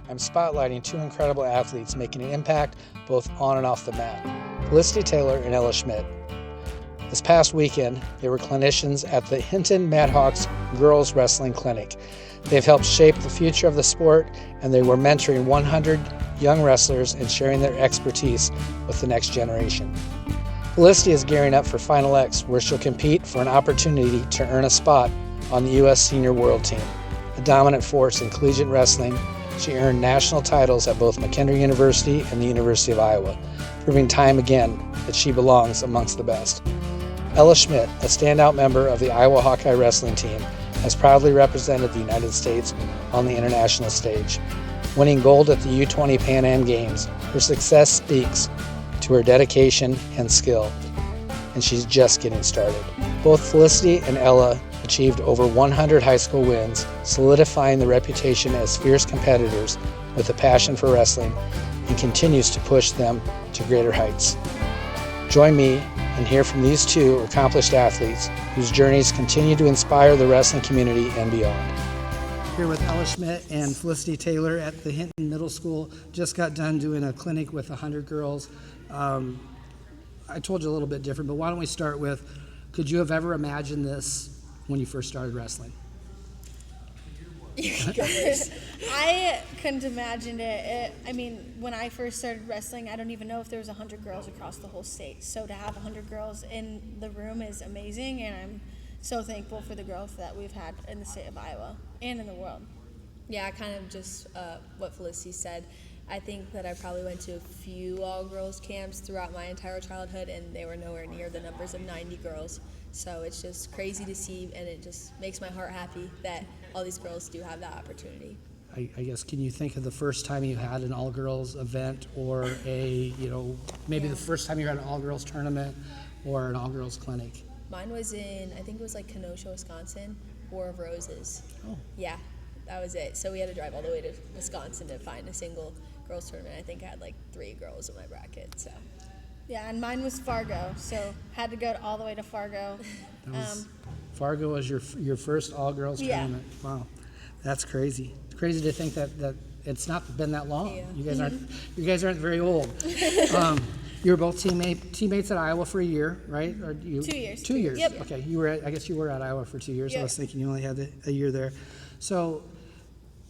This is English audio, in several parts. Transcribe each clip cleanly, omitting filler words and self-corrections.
I'm spotlighting two incredible athletes making an impact both on and off the mat, Felicity Taylor and Ella Schmidt. This past weekend, they were clinicians at the Hinton Madhawks Girls Wrestling Clinic. They've helped shape the future of the sport, and they were mentoring 100 young wrestlers and sharing their expertise with the next generation. Felicity is gearing up for Final X, where she'll compete for an opportunity to earn a spot on the U.S. Senior World Team. A dominant force in collegiate wrestling, she earned national titles at both McKendree University and the University of Iowa, proving time again that she belongs amongst the best. Ella Schmidt, a standout member of the Iowa Hawkeye wrestling team, has proudly represented the United States on the international stage. Winning gold at the U20 Pan Am Games, her success speaks to her dedication and skill, and she's just getting started. Both Felicity and Ella achieved over 100 high school wins, solidifying the reputation as fierce competitors with a passion for wrestling, and continues to push them to greater heights. Join me and hear from these two accomplished athletes whose journeys continue to inspire the wrestling community and beyond. Here with Ella Schmidt and Felicity Taylor at the Hinton Middle School. Just got done doing a clinic with 100 girls. I told you a little bit different, but why don't we start with, could you have ever imagined this when you first started wrestling? I couldn't imagine it. I mean, when I first started wrestling, I don't even know if there was 100 girls across the whole state. So to have 100 girls in the room is amazing, and I'm so thankful for the growth that we've had in the state of Iowa and in the world. Yeah, kind of just what Felicity said. I think that I probably went to a few all-girls camps throughout my entire childhood, and they were nowhere near the numbers of 90 girls. So it's just crazy to see, and it just makes my heart happy that all these girls do have that opportunity. I guess, can you think of the first time you had an all-girls event, or maybe the first time you had an all-girls tournament or an all-girls clinic? Mine was in, I think it was like Kenosha, Wisconsin, War of Roses. Oh. Yeah, that was it. So we had to drive all the way to Wisconsin to find a single girls tournament. I think I had like 3 girls in my bracket, so. Yeah, and mine was Fargo, so had to go all the way to Fargo. Fargo was your first all-girls tournament. Wow, that's crazy. It's crazy to think that it's not been that long. Yeah. You guys aren't very old. You were both teammates at Iowa for a year, right? Or 2 years. 2 years. Yep. Okay, I guess you were at Iowa for 2 years. Yep. I was thinking you only had a year there. So,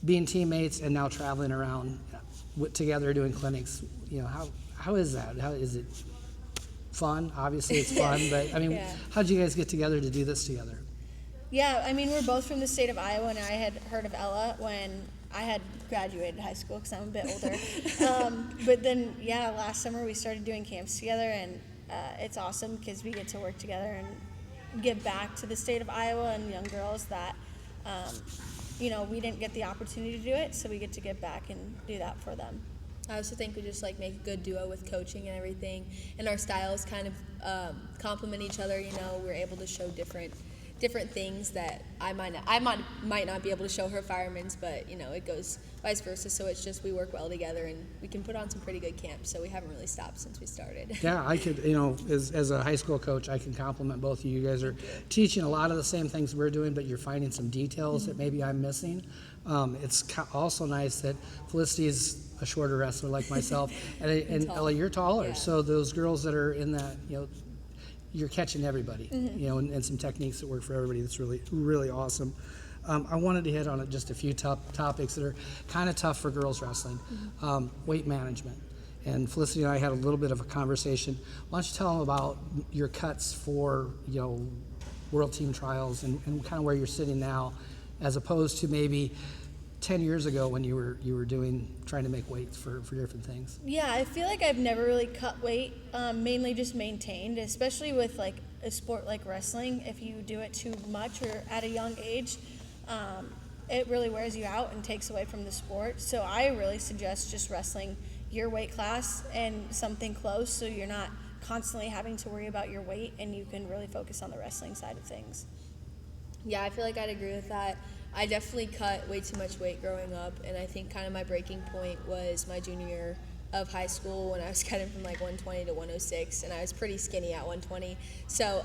being teammates and now traveling around together doing clinics, how is that? How is it? Fun, obviously it's fun, but I mean, how did you guys get together to do this together? Yeah, I mean, we're both from the state of Iowa, and I had heard of Ella when I had graduated high school because I'm a bit older. But then, last summer we started doing camps together, and it's awesome because we get to work together and give back to the state of Iowa and young girls that, we didn't get the opportunity to do it, so we get to give back and do that for them. I also think we just make a good duo with coaching and everything, and our styles kind of complement each other. We're able to show different things that I might not be able to show her firemen's, but it goes vice versa. So it's just we work well together, and we can put on some pretty good camps. So we haven't really stopped since we started. Yeah, I could, as a high school coach, I can compliment both of you. You guys are teaching a lot of the same things we're doing, but you're finding some details that maybe I'm missing. It's also nice that Felicity is a shorter wrestler like myself, and Ella, you're taller. Yeah. So those girls that are in that, you're catching everybody, and some techniques that work for everybody. That's really, really awesome. I wanted to hit on just a few topics that are kind of tough for girls wrestling. Weight management. And Felicity and I had a little bit of a conversation. Why don't you tell them about your cuts for, world team trials and kind of where you're sitting now, as opposed to maybe 10 years ago when you were trying to make weights for different things? Yeah, I feel like I've never really cut weight, mainly just maintained, especially with like a sport like wrestling. If you do it too much or at a young age, it really wears you out and takes away from the sport. So I really suggest just wrestling your weight class and something close, so you're not constantly having to worry about your weight, and you can really focus on the wrestling side of things. Yeah, I feel like I'd agree with that. I definitely cut way too much weight growing up, and I think kind of my breaking point was my junior year of high school when I was cutting from like 120 to 106, and I was pretty skinny at 120. So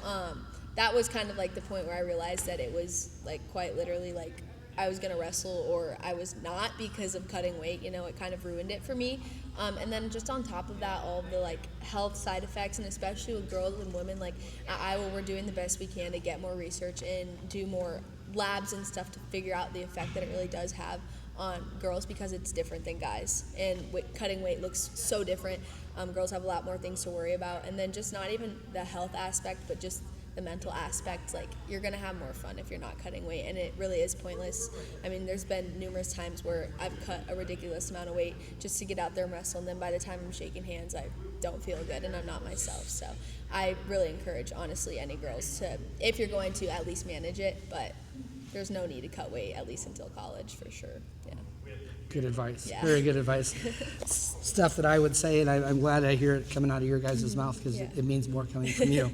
that was kind of like the point where I realized that it was like quite literally like I was going to wrestle or I was not because of cutting weight. It kind of ruined it for me. And then just on top of that, all of the like health side effects, and especially with girls and women, like at Iowa, we're doing the best we can to get more research and do more labs and stuff to figure out the effect that it really does have on girls, because it's different than guys, and cutting weight looks so different. Girls have a lot more things to worry about, and then just not even the health aspect, but just the mental aspect. Like, you're gonna have more fun if you're not cutting weight, and it really is pointless. I mean, there's been numerous times where I've cut a ridiculous amount of weight just to get out there and wrestle, and then by the time I'm shaking hands, I don't feel good and I'm not myself. So I really encourage, honestly, any girls to, if you're going to, at least manage it, but there's no need to cut weight, at least until college, for sure. Yeah. Good advice. Yeah. Very good advice. Stuff that I would say, and I'm glad I hear it coming out of your guys' mouth, because it means more coming from you.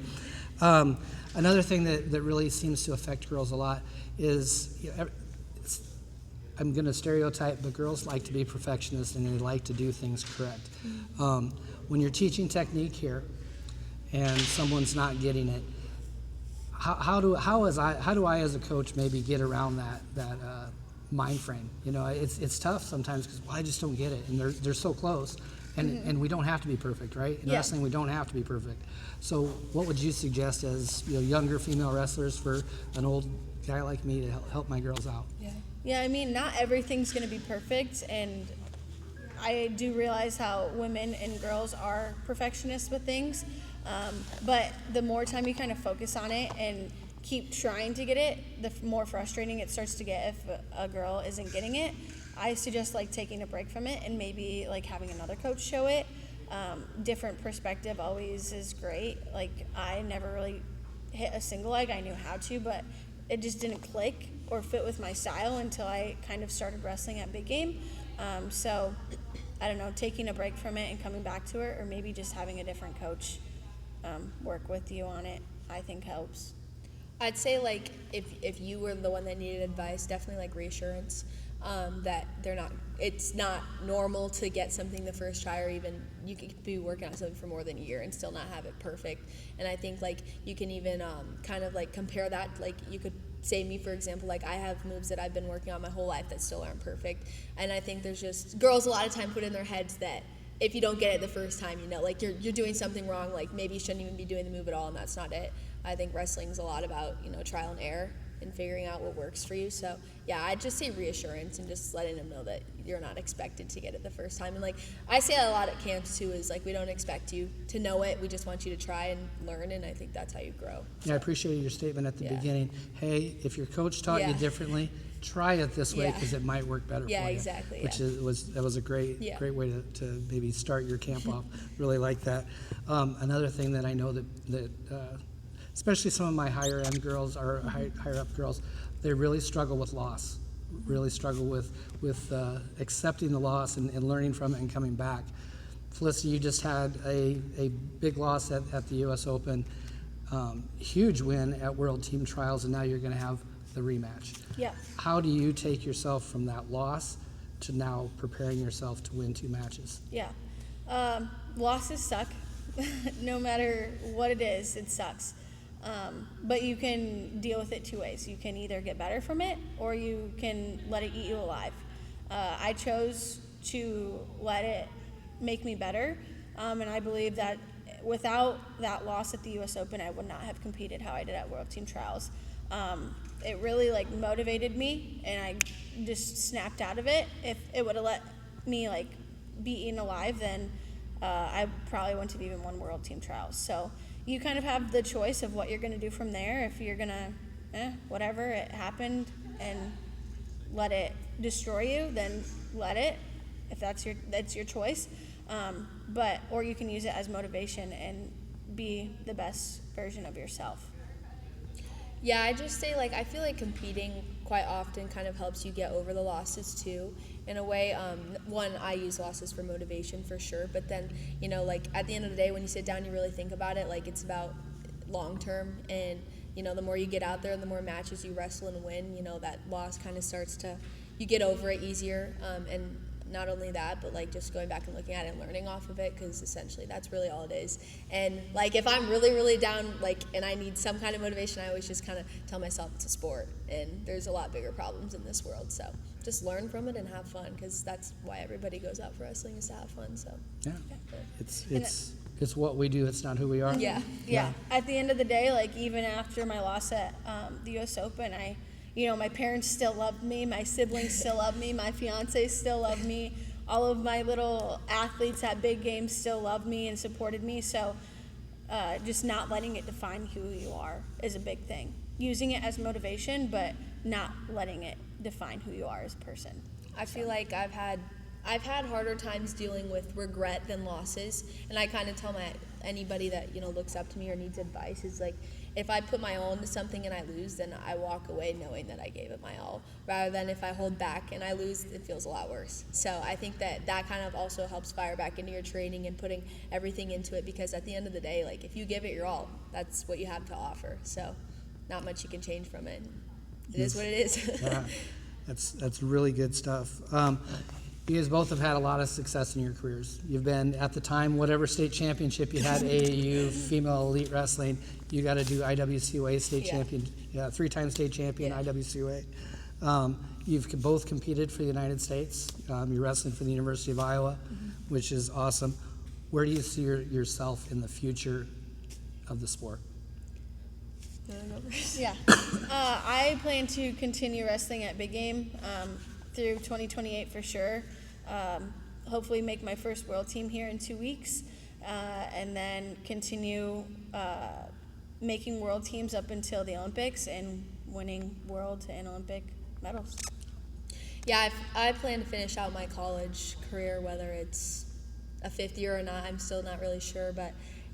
Another thing that really seems to affect girls a lot is, I'm going to stereotype, but girls like to be perfectionists and they like to do things correct. When you're teaching technique here and someone's not getting it, how do I as a coach maybe get around that mind frame? It's tough sometimes because I just don't get it, and they're so close, and we don't have to be perfect, right? In wrestling, we don't have to be perfect. So, what would you suggest as younger female wrestlers for an old guy like me to help my girls out? Yeah, I mean, not everything's going to be perfect, and I do realize how women and girls are perfectionists with things, but the more time you kind of focus on it and keep trying to get it, the more frustrating it starts to get if a girl isn't getting it. I suggest like taking a break from it and maybe like having another coach show it. Different perspective always is great. Like, I never really hit a single leg. I knew how to, but it just didn't click or fit with my style until I kind of started wrestling at Big Game. So I don't know, taking a break from it and coming back to it, or maybe just having a different coach work with you on it, I think helps. I'd say, like, if you were the one that needed advice, definitely like reassurance, that it's not normal to get something the first try, or even you could be working on something for more than a year and still not have it perfect. And I think like you can even kind of like compare that, like you could say me, for example, like I have moves that I've been working on my whole life that still aren't perfect. And I think there's just, girls a lot of time put in their heads that if you don't get it the first time, like you're doing something wrong, like maybe you shouldn't even be doing the move at all, and that's not it. I think wrestling's a lot about, trial and error and figuring out what works for you. So yeah, I'd just say reassurance and just letting them know that you're not expected to get it the first time. And like I say a lot at camps too, is like, we don't expect you to know it, we just want you to try and learn, and I think that's how you grow. Yeah, I appreciate your statement at the beginning. Hey, if your coach taught you differently, try it this way, because it might work better for you. Yeah, exactly. Which was a great way to maybe start your camp off. Really like that. Another thing that I know that especially some of my higher end girls or higher up girls, they really struggle with loss. Really struggle with accepting the loss and learning from it and coming back. Felicity, you just had a big loss at the U.S. Open, huge win at World Team Trials, and now you're going to have the rematch. Yeah. How do you take yourself from that loss to now preparing yourself to win 2 matches? Yeah. Losses suck. No matter what it is, it sucks. But you can deal with it 2 ways. You can either get better from it, or you can let it eat you alive. I chose to let it make me better, and I believe that without that loss at the U.S. Open, I would not have competed how I did at World Team Trials. It really motivated me, and I just snapped out of it. If it would have let me be eaten alive, then I probably wouldn't have even won World Team Trials. So you kind of have the choice of what you're going to do from there. If you're going to, whatever, it happened, and let it destroy you, then let it, if that's your choice. Or you can use it as motivation and be the best version of yourself. Yeah, I just say, I feel like competing quite often kind of helps you get over the losses too. In a way, one, I use losses for motivation for sure, but then, at the end of the day, when you sit down, you really think about it, it's about long term, and, the more you get out there, the more matches you wrestle and win, that loss kind of starts to, you get over it easier, and not only that, but like just going back and looking at it and learning off of it, because essentially that's really all it is. And like if I'm really, really down, like, and I need some kind of motivation, I always just kind of tell myself it's a sport and there's a lot bigger problems in this world. So just learn from it and have fun, because that's why everybody goes out for wrestling, is to have fun. So yeah, it's what we do. It's not who we are. Yeah. At the end of the day, like even after my loss at the U.S. Open, my parents still loved me, my siblings still love me, my fiance still loved me, all of my little athletes at big games still loved me and supported me. So just not letting it define who you are is a big thing. Using it as motivation, but not letting it define who you are as a person. I feel like I've had harder times dealing with regret than losses, and I kind of tell anybody that looks up to me or needs advice is like, if I put my all into something and I lose, then I walk away knowing that I gave it my all, rather than if I hold back and I lose, it feels a lot worse. So I think that kind of also helps fire back into your training and putting everything into it, because at the end of the day, like if you give it your all, that's what you have to offer. So not much you can change from it. It is what it is. Yeah, that's really good stuff. You guys both have had a lot of success in your careers. You've been, at the time, whatever state championship you had, AAU, female elite wrestling, you got to do IWCOA state champion, 3-time state champion, IWCOA. You've both competed for the United States. You're wrestling for the University of Iowa, which is awesome. Where do you see yourself in the future of the sport? Yeah. I plan to continue wrestling at Big Game through 2028 for sure. Hopefully make my first world team here in 2 weeks, and then continue making world teams up until the Olympics and winning world and Olympic medals. Yeah, I plan to finish out my college career, whether it's a 5th year or not, I'm still not really sure,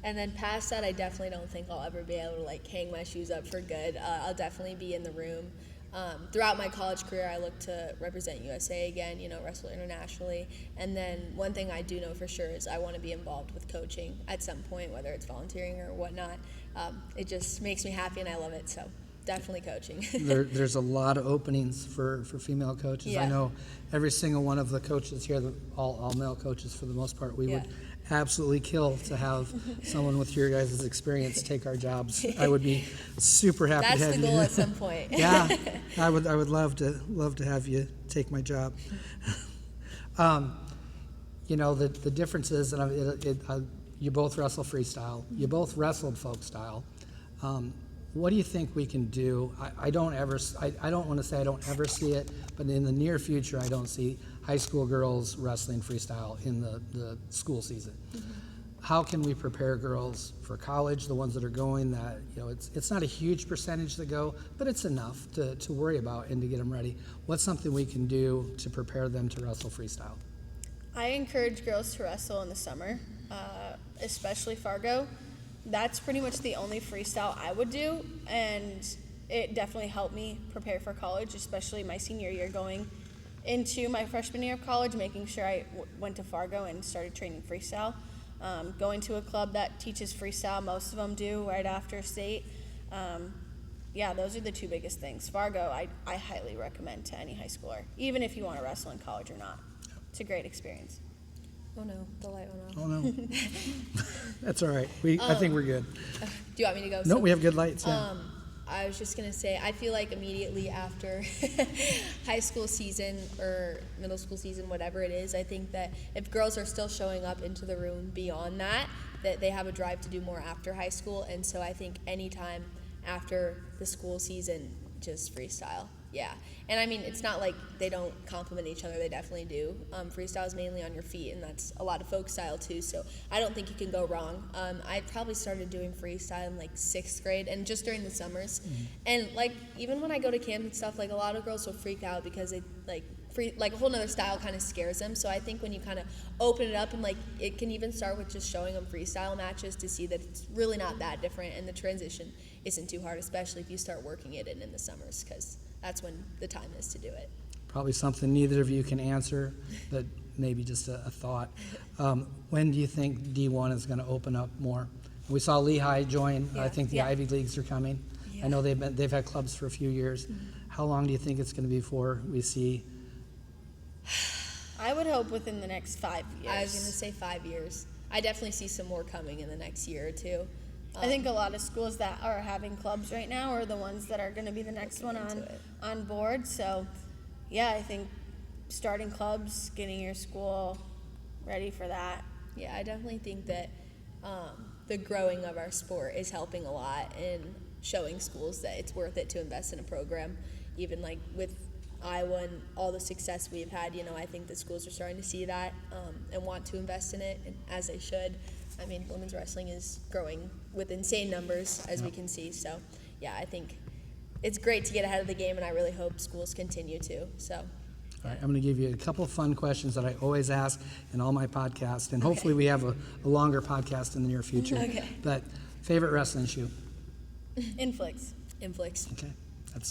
and then past that, I definitely don't think I'll ever be able to like hang my shoes up for good. I'll definitely be in the room. Throughout my college career, I look to represent USA again, wrestle internationally. And then one thing I do know for sure is I want to be involved with coaching at some point, whether it's volunteering or whatnot. It just makes me happy and I love it, so definitely coaching. There's a lot of openings for female coaches. Yeah. I know every single one of the coaches here, all male coaches for the most part, we would absolutely kill to have someone with your guys' experience take our jobs. I would be super happy to have you. That's the goal at some point. Yeah, I would love to have you take my job. The difference is, and you both wrestle freestyle. You both wrestled folk style. What do you think we can do? I don't want to say I don't ever see it, but in the near future, I don't see high school girls wrestling freestyle in the school season. Mm-hmm. How can we prepare girls for college, the ones that are going, that it's not a huge percentage that go, but it's enough to worry about and to get them ready? What's something we can do to prepare them to wrestle freestyle? I encourage girls to wrestle in the summer, especially Fargo. That's pretty much the only freestyle I would do, and it definitely helped me prepare for college, especially my senior year going into my freshman year of college, making sure I went to Fargo and started training freestyle. Going to a club that teaches freestyle, most of them do right after state. Those are the 2 biggest things. Fargo, I highly recommend to any high schooler, even if you want to wrestle in college or not. It's a great experience. Oh no, the light went off. Oh no. That's all right. I think we're good. Do you want me to go? No, we have good lights. Yeah. I was just going to say, I feel like immediately after high school season or middle school season, whatever it is, I think that if girls are still showing up into the room beyond that they have a drive to do more after high school. And so I think anytime after the school season, just freestyle. Yeah. And I mean, it's not like they don't complement each other. They definitely do. Freestyle is mainly on your feet, and that's a lot of folk style too. So I don't think you can go wrong. I probably started doing freestyle in like 6th grade, and just during the summers. Mm-hmm. And like even when I go to camp and stuff, like a lot of girls will freak out because they like a whole nother style kind of scares them. So I think when you kind of open it up, and like it can even start with just showing them freestyle matches to see that it's really not that different, and the transition isn't too hard, especially if you start working it in the summers, because that's when the time is to do it. Probably something neither of you can answer, but maybe just a thought. When do you think D1 is going to open up more? We saw Lehigh join. I think the Ivy Leagues are coming. I know they've had clubs for a few years. Mm-hmm. How long do you think it's going to be before we see I would hope within the next 5 years. I was going to say 5 years. I definitely see some more coming in the next year or two. I think a lot of schools that are having clubs right now are the ones that are going to be the next one on board. So, yeah, I think starting clubs, getting your school ready for that. Yeah, I definitely think that the growing of our sport is helping a lot in showing schools that it's worth it to invest in a program. Even like with Iowa and all the success we've had, I think the schools are starting to see that and want to invest in it, and as they should. I mean, women's wrestling is growing with insane numbers, as we can see. So, yeah, I think it's great to get ahead of the game, and I really hope schools continue to. So, All right, I'm going to give you a couple of fun questions that I always ask in all my podcasts, and hopefully we have a longer podcast in the near future. Okay. But favorite wrestling shoe? Inflicts. Okay.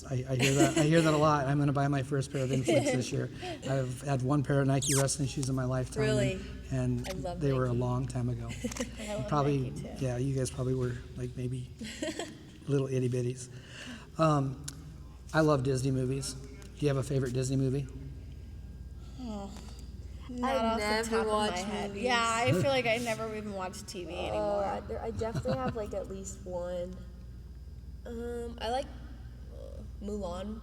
I hear that a lot. I'm going to buy my first pair of Inflicts this year. I've had one pair of Nike wrestling shoes in my lifetime. Really? And I love they were a Nike. long time ago. I love Probably, Nike too. yeah, you guys probably were like maybe little itty bitties. I love Disney movies. Do you have a favorite Disney movie? Not I off never the top of my watch head. movies. Yeah, I feel like I never even watched TV anymore. I definitely have like at least one. I like Mulan.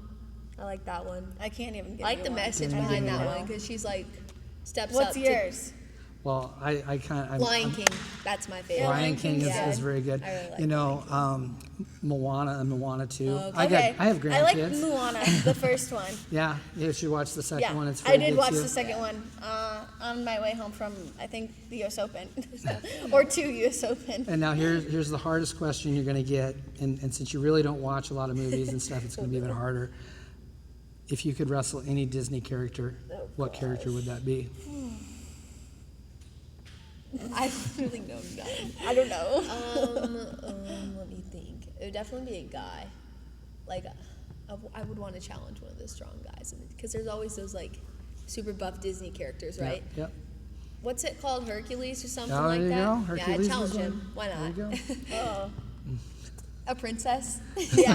I like that one. I can't even get I like the one. message Can you behind give me that one? one because she's like steps What's up yours? Well, I kind of... Lion King. That's my favorite. Lion King Yeah. is very good. I really like You know, Moana and Moana 2. Okay. I have grandkids. I like Moana, the first one. Yeah, you should watch the second Yeah, one. It's I very did good watch too. the second one on my way home from, I think, the U.S. Open. Or to U.S. Open. And now here's the hardest question you're going to get, and since you really don't watch a lot of movies and stuff, it's going to be even harder. If you could wrestle any Disney character, what character would that be? I really don't know. I don't know. Let me think. It would definitely be a guy. Like, I would want to challenge one of the strong guys because there's always those like super buff Disney characters, right? Yep. What's it called? Hercules or something Oh, like there you that? go. Yeah, Hercules I'd is challenge one. him. Why There not? you go. Oh, A princess? yeah.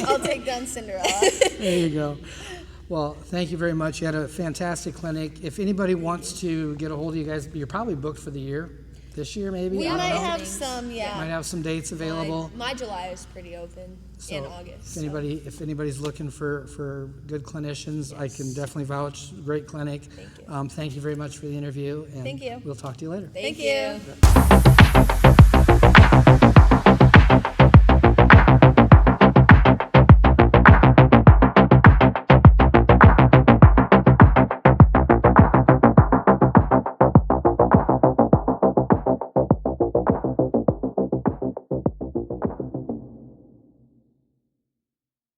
I'll take down Cinderella. There you go. Well, thank you very much. You had a fantastic clinic. If anybody wants to get a hold of you guys, you're probably booked for the year. This year, maybe? We I don't might know. have some, Might yeah. have some dates available. My July is pretty open So in August. If anybody's looking for good clinicians, I can definitely vouch. Great clinic. Thank you. Thank you very much for the interview. And Thank you. We'll talk to you later. Thank Thank you. you.